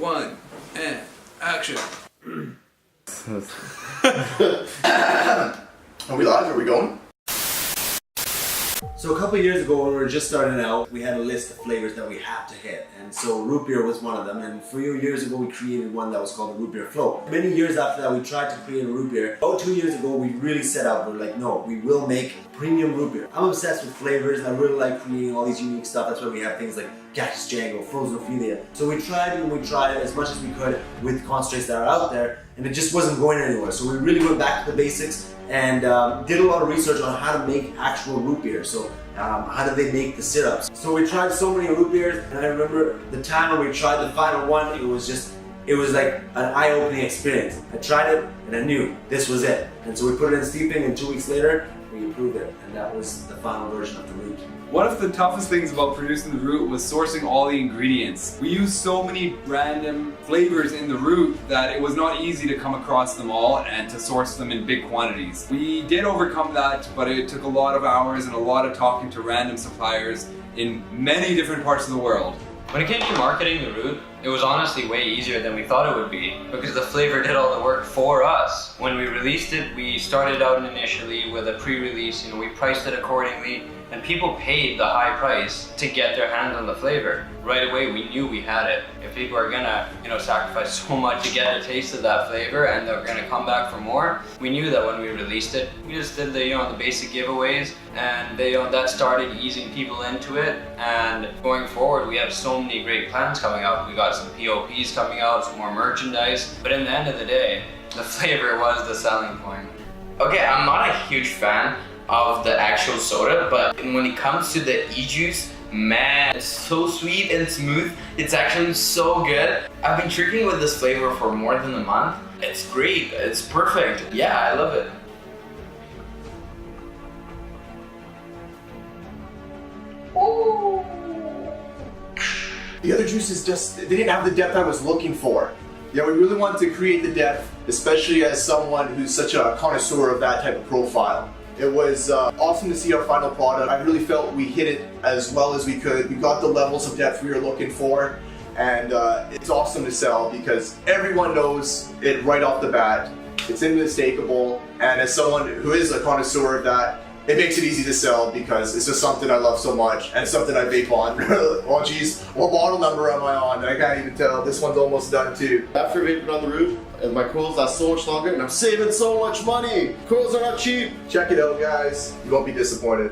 1, and action. Are we live? Are we going? So a couple of years ago when we were just starting out, we had a list of flavors that we had to hit. And so root beer was one of them. And a few years ago we created one that was called the root beer float. Many years after that we tried to create a root beer. About 2 years ago we really set out, we're like, no, we will make premium root beer. I'm obsessed with flavors and I really like creating all these unique stuff. That's why we have things like Cactus Django, Frozen Ophelia. So we tried as much as we could with concentrates that are out there, and it just wasn't going anywhere. So we really went back to the basics and did a lot of research on how to make actual root beer. So how do they make the syrups? So we tried so many root beers, and I remember the time when we tried the final one, it was like an eye-opening experience. I tried it and I knew this was it. And so we put it in steeping, and 2 weeks later we improved it, and that was the final version of the root. One of the toughest things about producing the root was sourcing all the ingredients. We used so many random flavors in the root that it was not easy to come across them all and to source them in big quantities. We did overcome that, but it took a lot of hours and a lot of talking to random suppliers in many different parts of the world. When it came to marketing the root, it was honestly way easier than we thought it would be because the flavor did all the work for us. When we released it, we started out initially with a pre-release, we priced it accordingly, and people paid the high price to get their hands on the flavor. Right away, we knew we had it. If people are gonna, sacrifice so much to get a taste of that flavor and they're gonna come back for more, we knew that when we released it. We just did the basic giveaways, and that started easing people into it. And going forward, we have so many great plans coming out. We got some POPs coming out, some more merchandise. But in the end of the day, the flavor was the selling point. Okay, I'm not a huge fan of the actual soda, but when it comes to the e-juice, man, it's so sweet and smooth. It's actually so good. I've been drinking with this flavor for more than a month. It's great, it's perfect. Yeah, I love it. Ooh. The other juices they didn't have the depth I was looking for. Yeah, we really wanted to create the depth, especially as someone who's such a connoisseur of that type of profile. It was awesome to see our final product. I really felt we hit it as well as we could. We got the levels of depth we were looking for, and it's awesome to sell because everyone knows it right off the bat. It's unmistakable, and as someone who is a connoisseur of that, it makes it easy to sell because it's just something I love so much and something I vape on. Oh geez, what bottle number am I on? I can't even tell. This one's almost done too. After vaping on the root, my coils last so much longer and I'm saving so much money. Coils are not cheap. Check it out, guys. You won't be disappointed.